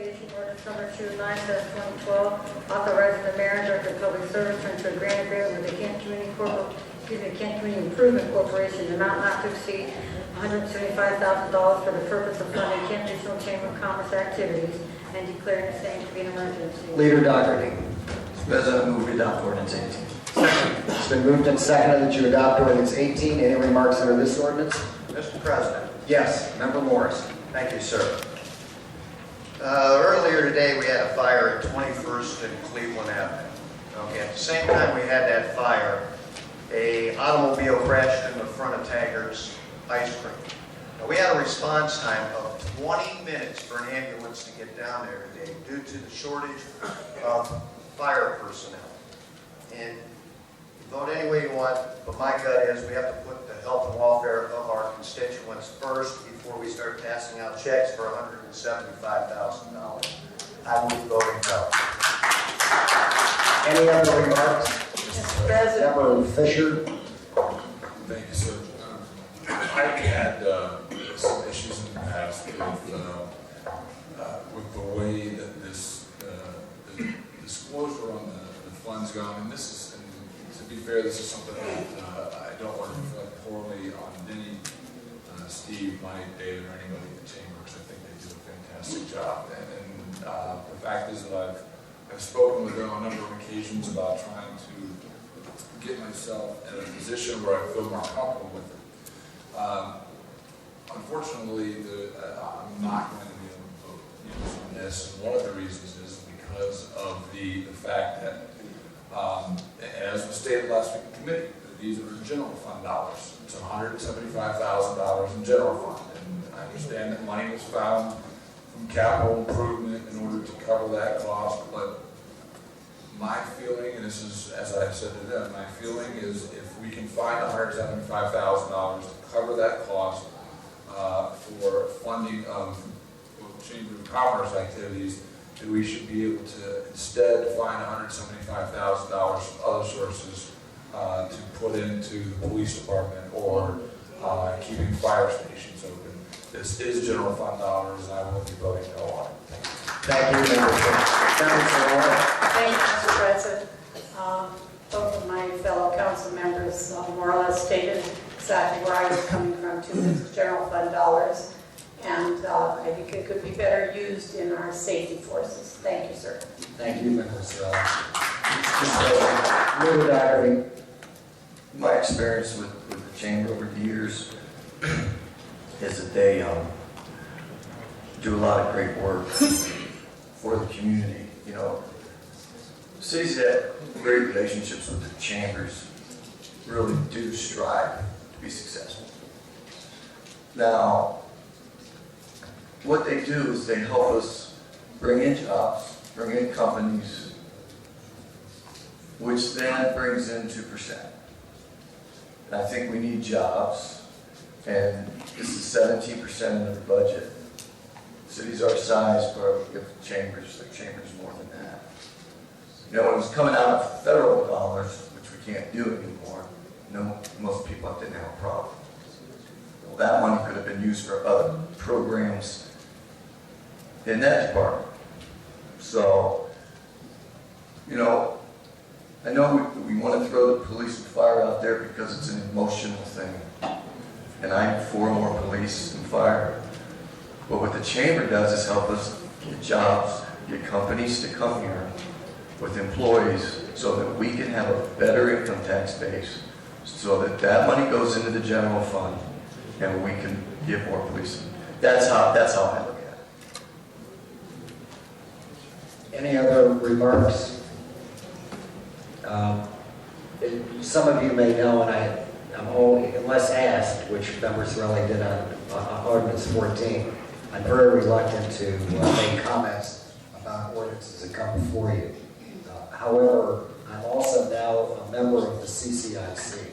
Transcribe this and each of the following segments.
Appropriation Ordinance Number 29/2012, authorizing the mayor and director of public service to enter a grant agreement with the Canton Community Improvement Corporation, the amount not to exceed $175,000 for the purpose of funding Canton Regional Chamber of Commerce activities and declaring the same to be an emergency. Leader Doherty. Mr. President, I move we adopt ordinance 18. It's been moved and seconded that you adopt ordinance 18. Any remarks under this ordinance? Mr. President. Yes. Member Morris. Thank you, sir. Earlier today, we had a fire at 21st and Cleveland Avenue. Okay, at the same time we had that fire, an automobile crashed in the front of Taggart's Ice Cream. Now, we had a response time of 20 minutes for an ambulance to get down there today due to the shortage of fire personnel. And vote any way you want, but my gut is we have to put the health and welfare of our constituents first before we start passing out checks for $175,000. I will be voting no. Any other remarks? Mr. President. Member Fisher. Thank you, sir. I've had some issues in the past with the way that this the disclosure on the funds gone, and this is, and to be fair, this is something that I don't want to reflect poorly on Denny, Steve, Mike, David, or anybody in the chamber, because I think they do a fantastic job. And the fact is that I've spoken with them on a number of occasions about trying to get myself in a position where I feel more comfortable with it. Unfortunately, I'm not going to be able to vote on this, and one of the reasons is because of the fact that, as was stated last week in committee, that these are general fund dollars. It's $175,000 in general fund, and I understand that money was found from capital improvement in order to cover that cost, but my feeling, and this is, as I said to them, my feeling is if we can find $175,000 to cover that cost for funding of Chamber of Commerce activities, that we should be able to instead find $175,000 from other sources to put into the police department or keeping fire stations open. This is general fund dollars, and I will be voting no on it. Thank you, Member Fisher. Thank you, Mr. President. Both of my fellow council members more or less stated exactly where I was coming from too. This is general fund dollars, and I think it could be better used in our safety forces. Thank you, sir. Thank you, Member Sorrell. Leader Doherty. My experience with the chamber over the years is that they do a lot of great work for the community. You know, cities that have great relationships with the chambers really do strive to be successful. Now, what they do is they help us bring in jobs, bring in companies, which then brings in 2%. And I think we need jobs, and this is 17% of the budget. Cities our size, but if chambers more than that. You know, when it was coming out of federal dollars, which we can't do anymore, most people didn't have a problem. Well, that money could have been used for other programs in that department. So, you know, I know we want to throw the police and fire out there because it's an emotional thing. And I'm for more police and fire. But what the chamber does is help us get jobs, get companies to come here with employees so that we can have a better income tax base so that that money goes into the general fund and we can get more police. That's how I look at it. Any other remarks? Some of you may know, and I'm only, unless asked, which members really did on Ordinance 14, I'm very reluctant to make comments about ordinances that come before you. However, I'm also now a member of the CCIC,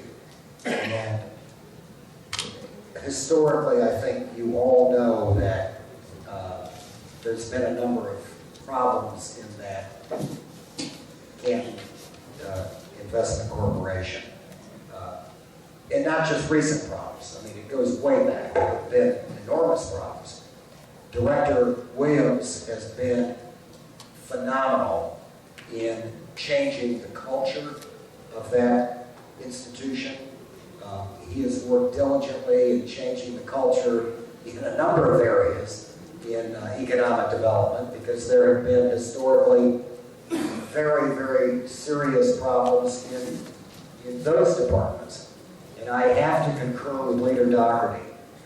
and historically, I think you all know that there's been a number of problems in that Canton Investment Corporation. And not just recent problems. I mean, it goes way back. There have been enormous problems. Director Williams has been phenomenal in changing the culture of that institution. He has worked diligently in changing the culture in a number of areas in economic development, because there have been historically very, very serious problems in those departments. And I have to concur with Leader Doherty.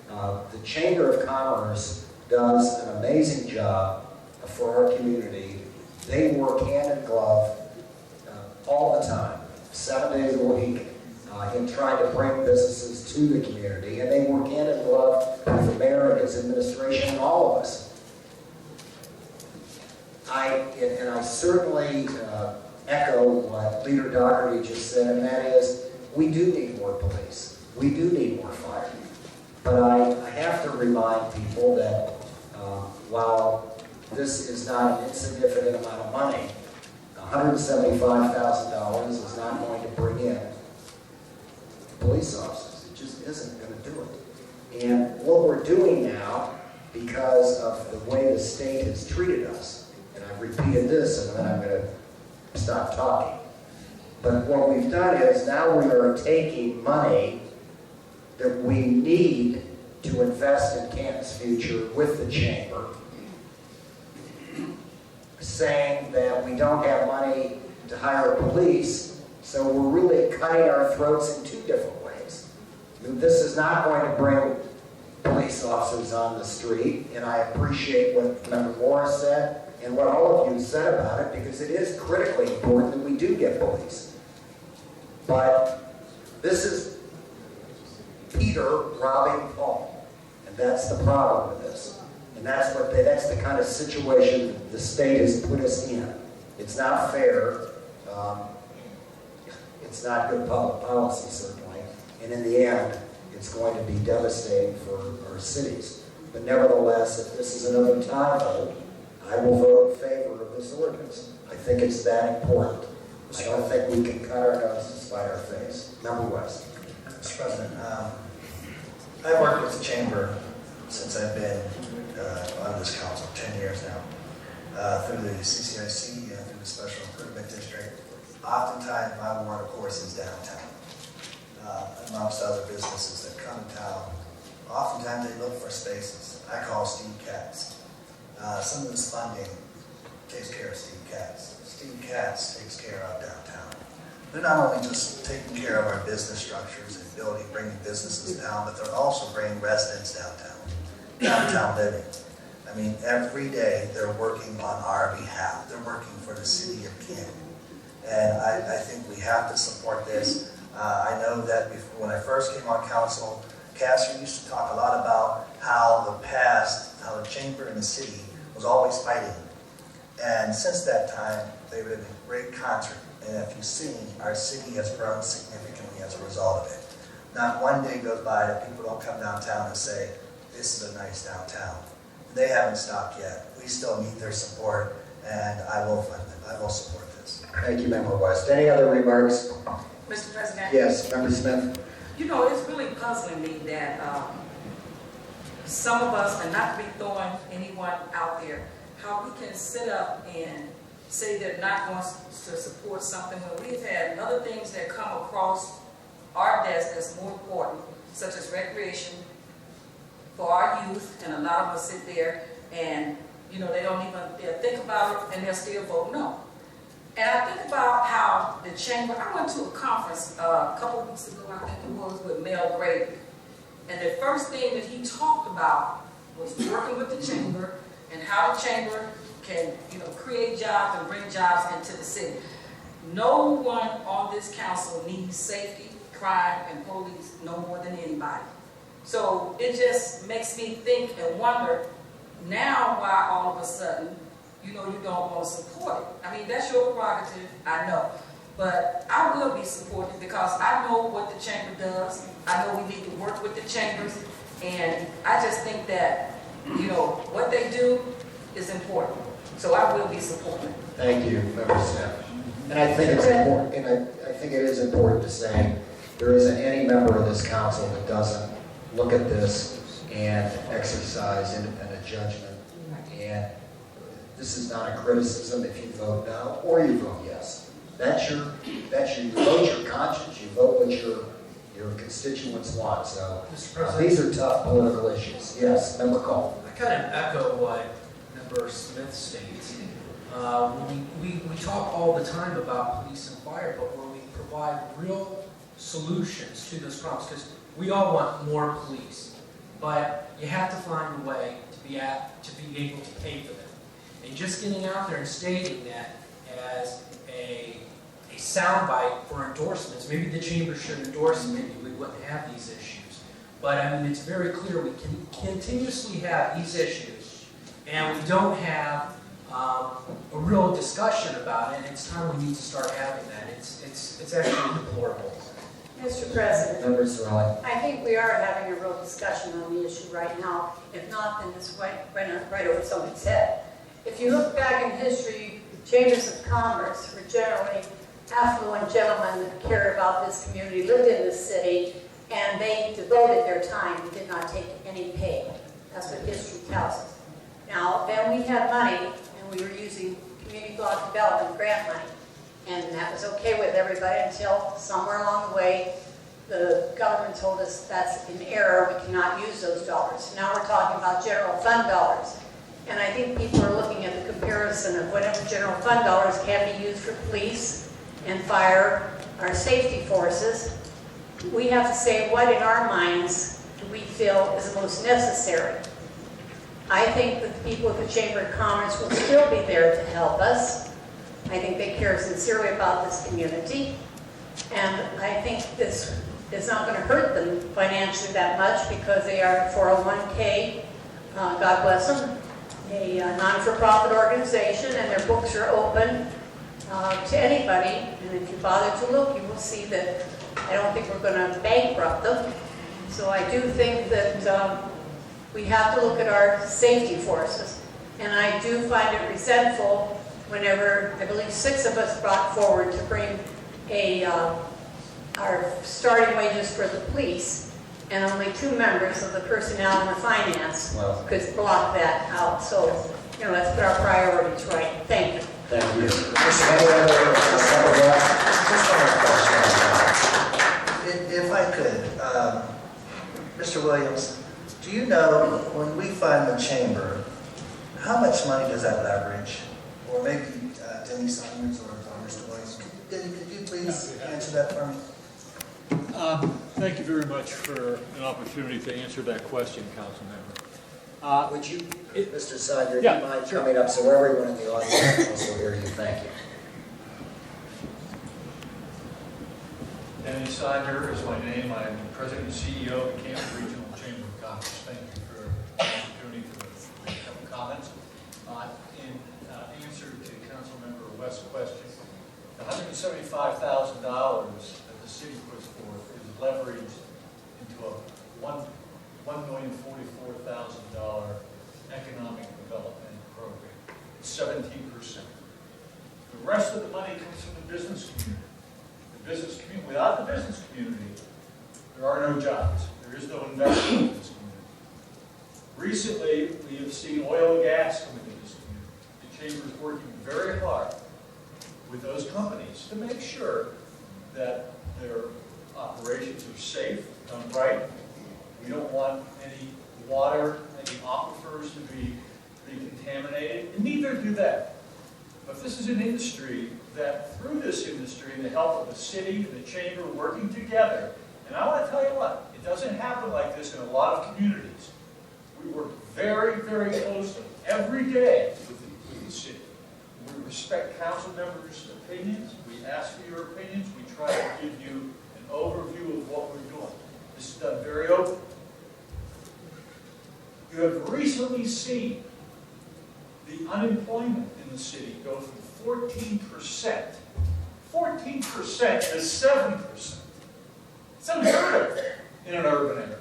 The Chamber of Commerce does an amazing job for our community. They work hand in glove all the time, 7 days a week, in trying to bring businesses to the community. And they work hand in glove with the mayor and his administration and all of us. I certainly echo what Leader Doherty just said, and that is, we do need more police. We do need more fire. But I have to remind people that while this is not an insignificant amount of money, $175,000 is not going to bring in police officers. It just isn't going to do it. And what we're doing now, because of the way the state has treated us, and I've repeated this and then I'm going to stop talking, but what we've done is now we are taking money that we need to invest in Canton's future with the chamber, saying that we don't have money to hire police, so we're really cutting our throats in two different ways. This is not going to bring police officers on the street, and I appreciate what Member Morris said and what all of you said about it, because it is critically important that we do get police. But this is Peter robbing Paul, and that's the problem with this. And that's the kind of situation the state has put us in. It's not fair. It's not good public policy, certainly. And in the end, it's going to be devastating for our cities. But nevertheless, if this is another tie vote, I will vote in favor of this ordinance. I think it's that important. I don't think we can cut our nose to spite our face. Member West. Mr. President, I've worked with the Chamber since I've been on this council, 10 years now, through the CCIC and through the Special Improvement District. Oftentimes, my ward, of course, is downtown, amongst other businesses that come to town. Oftentimes, they look for spaces. I call Steve Katz. Some of this funding takes care of Steve Katz. Steve Katz takes care of downtown. They're not only just taking care of our business structures and bringing businesses down, but they're also bringing residents downtown living. I mean, every day they're working on our behalf. They're working for the city of Canton. And I think we have to support this. I know that before, when I first came on council, Cassidy used to talk a lot about how the chamber and the city was always fighting. And since that time, they've been in great concert. And if you've seen, our city has grown significantly as a result of it. Not one day goes by that people don't come downtown and say, this is a nice downtown. They haven't stopped yet. We still need their support, and I will fund them. I will support this. Thank you, Member West. Any other remarks? Mr. President? Yes, Member Smith. You know, it's really puzzling me that some of us, and not to be throwing anyone out there, how we can sit up and say they're not going to support something when we've had other things that come across our desk that's more important, such as recreation for our youth, and a lot of us sit there and, you know, they'll think about it and they'll still vote no. And I think about how the chamber, I went to a conference a couple of weeks ago, I think it was, with Mel Grady. And the first thing that he talked about was working with the chamber and how the chamber can, you know, create jobs and bring jobs into the city. No one on this council needs safety, crime, and police no more than anybody. So it just makes me think and wonder now why all of a sudden, you know, you don't want to support it. I mean, that's your prerogative, I know. But I will be supportive because I know what the chamber does. I know we need to work with the chambers. And I just think that, you know, what they do is important. So I will be supporting. Thank you, Member Smith. And I think it's important, and I think it is important to say there isn't any member of this council that doesn't look at this and exercise independent judgment And this is not a criticism if you vote no or you vote yes. You vote your conscience, you vote what your constituents want. So Mr. President, these are tough political issues. Yes, Member Cole. I kind of echo what Member Smith states. We talk all the time about police and fire, but when we provide real solutions to those problems, because we all want more police, but you have to find a way to be able to pay for them. And just getting out there and stating that as a soundbite for endorsements, maybe the chamber should endorse it, maybe we wouldn't have these issues. But I mean, it's very clear we can continuously have these issues, and we don't have a real discussion about it. And it's time we need to start having that. It's actually deplorable. Mr. President, Member Sorelli. I think we are having a real discussion on the issue right now. If not, then it's right over somebody's head. If you look back in history, chambers of commerce were generally affluent gentlemen that cared about this community, lived in this city, and they devoted their time and did not take any pay. That's what history tells us. Now, then we had money, and we were using community block development grant money. And that was okay with everybody until somewhere along the way, the government told us that's an error, we cannot use those dollars. Now we're talking about general fund dollars. And I think people are looking at the comparison of whatever general fund dollars can be used for police and fire, our safety forces. We have to say what in our minds do we feel is most necessary. I think that the people at the Chamber of Commerce will still be there to help us. I think they care sincerely about this community, and I think this is not going to hurt them financially that much because they are 401k, God bless them, a non-for-profit organization, and their books are open to anybody. And if you bother to look, you will see that I don't think we're going to bankrupt them. So I do think that we have to look at our safety forces, and I do find it resentful whenever, I believe 6 of us brought forward to bring our starting wages for the police, and only 2 members of the personnel and the finance could block that out. So, let's put our priorities right. Thank you. Thank you. If I could, Mr. Williams, do you know when we find the chamber, how much money does that leverage? Or maybe Denny Simons or Mr. Williams, could you please answer that for me? Thank you very much for an opportunity to answer that question, Council Member. Would you, Mr. Sager, Yeah, do you mind sure. coming up so everyone in the audience can also hear you? Thank you. Danny Sager is my name. I'm President and CEO of the Canton Regional Chamber of Commerce. Thank you for the opportunity to make a couple comments. In answer to Council Member West's question, the $175,000 that the city puts forth is leveraged into a $1,044,000 economic development program. It's 17%. The rest of the money comes from the business community. The business community, without the business community, there are no jobs. There is no investment in this community. Recently, we have seen oil and gas come into this community. The Chamber is working very hard with those companies to make sure that their operations are safe, done right. We don't want any water, any aquifers to be contaminated, and neither do they. But this is an industry that, through this industry, and the help of the city and the chamber working together, and I want to tell you what, it doesn't happen like this in a lot of communities. We work very, very closely every day with the city. We respect council members' opinions. We ask for your opinions. We try to give you an overview of what we're doing. This is done very openly. You have recently seen the unemployment in the city go from 14% to 7%. It's unheard of in an urban area.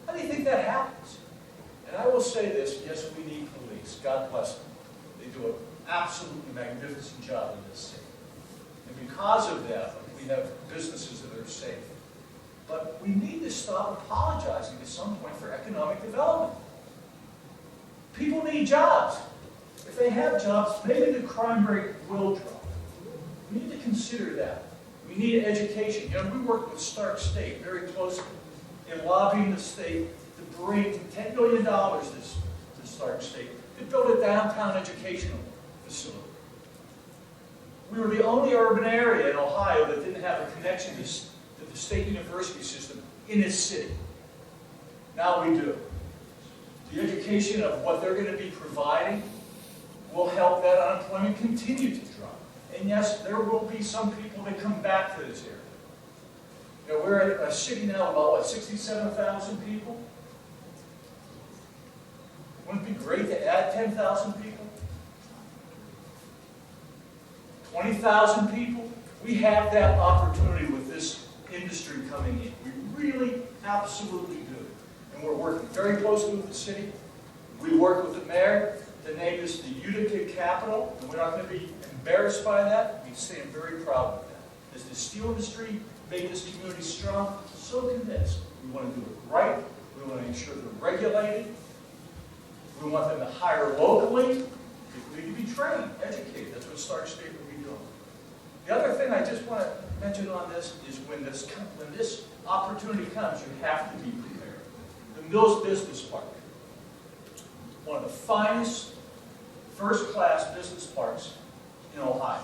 How do you think that happens? And I will say this, yes, we need police. God bless them. They do an absolutely magnificent job in this city. And because of that, we have businesses that are safe. But we need to stop apologizing at some point for economic development. People need jobs. If they have jobs, maybe the crime rate will drop. We need to consider that. We need education. You know, we work with Stark State very closely in lobbying the state to bring $10 billion to Stark State to build a downtown educational facility. We were the only urban area in Ohio that didn't have a connection to the state university system in its city. Now we do. The education of what they're going to be providing will help that unemployment continue to drop. And yes, there will be some people that come back to this area. You know, we're at a city now of about, what, 67,000 people? Wouldn't it be great to add 10,000 people? 20,000 people? We have that opportunity with this industry coming in. We really absolutely do. And we're working very closely with the city. We work with the mayor to name this the Utica capital, and we're not going to be embarrassed by that. We stand very proud of that. As the steel industry made this community strong, so can this. We want to do it right. We want to ensure they're regulated. We want them to hire locally. People need to be trained, educated. That's what Stark State will be doing. The other thing I just want to mention on this is when this opportunity comes, you have to be prepared. The Mills Business Park, one of the finest first-class business parks in Ohio.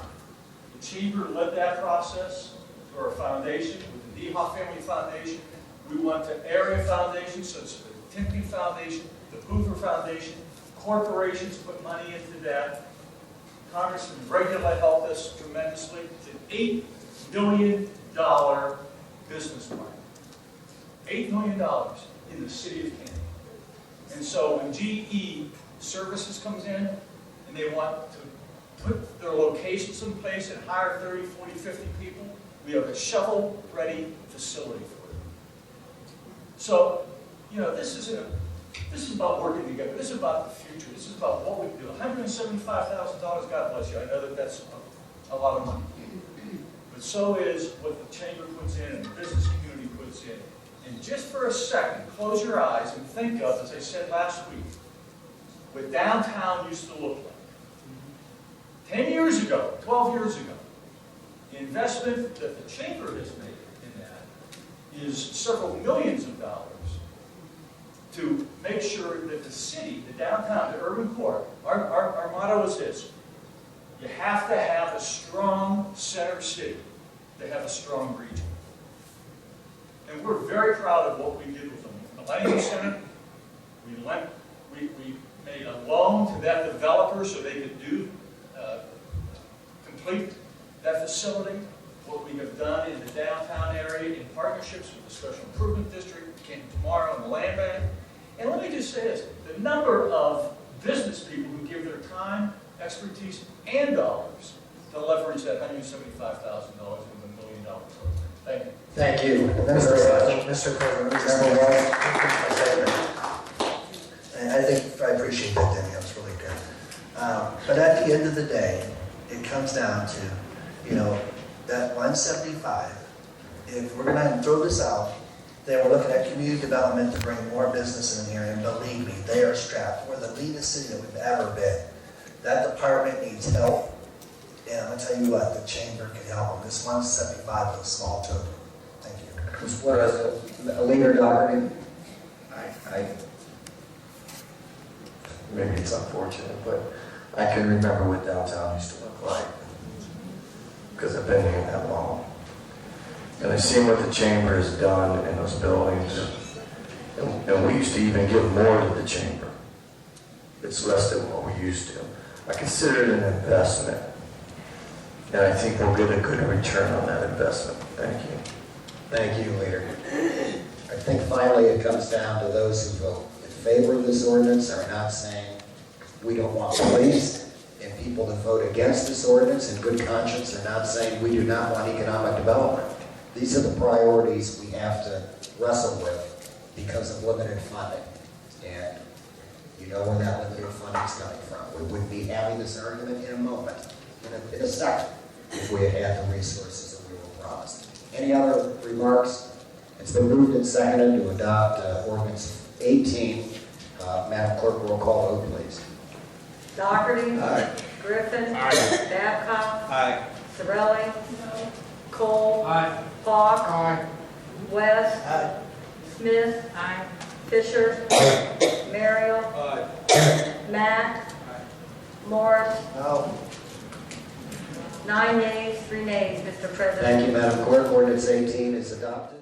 The Chamber led that process through our foundation, with the DeHoff Family Foundation. We went to area foundations, such as the Timpey Foundation, the Hoover Foundation. Corporations put money into that. Congressman Regula helped us tremendously. It's an $8 million business park. $8 million in the city of Canton. And so when GE Services comes in and they want to put their locations in place and hire 30, 40, 50 people, we have a shovel-ready facility for them. So, you know, this is about working together. This is about the future. This is about what we do. $175,000, God bless you. I know that that's a lot of money. But so is what the Chamber puts in and the business community puts in. And just for a second, close your eyes and think of, as I said last week, what downtown used to look like. 10 years ago, 12 years ago, the investment that the Chamber has made in that is several millions of dollars to make sure that the city, the downtown, the urban core, our motto is this: you have to have a strong center city to have a strong region. And we're very proud of what we did with the Millennium Center. We made a loan to that developer so they could complete that facility. What we have done in the downtown area in partnerships with the Special Improvement District, Canton tomorrow, and the Land Bank. And let me just say this, the number of business people who give their time, expertise, and dollars to leverage that $175,000 with $1 million program. Thank you. Thank you. Mr. President, I appreciate that, Denny. That was really good. But at the end of the day, it comes down to, you know, that 175. If we're going to throw this out, then we're looking at community development to bring more business in here. And believe me, they are strapped. We're the leanest city that we've ever been. That department needs help. And I'm going to tell you what, the Chamber can help them. This 175 is a small token. Thank you. Mr. President, Leader Doherty. Maybe it's unfortunate, but I can remember what downtown used to look like, because I've been here that long. And I've seen what the Chamber has done in those buildings, and we used to even give more to the Chamber. It's less than what we used to. I consider it an investment, and I think we'll get a good return on that investment. Thank you. Thank you, Leader. I think finally it comes down to those who vote in favor of this ordinance are not saying we don't want police, and people that vote against this ordinance in good conscience are not saying we do not want economic development. These are the priorities we have to wrestle with because of limited funding. And you know where that limited funding is coming from. We wouldn't be having this argument in a moment, in a second, if we had had the resources that we were promised. Any other remarks? It's been moved and seconded to adopt ordinance 18. Madam Clerk, roll call vote, please. Doherty. Aye. Griffin. Aye. Babcock. Aye. Sorelli. Cole. Aye. Hawk. Aye. West. Aye. Smith. Fisher. Merrill. Aye. Matt. Morris. No. 9 yeas, 3 nays, Mr. President. Thank you, Madam Clerk. Ordinance 18 is adopted.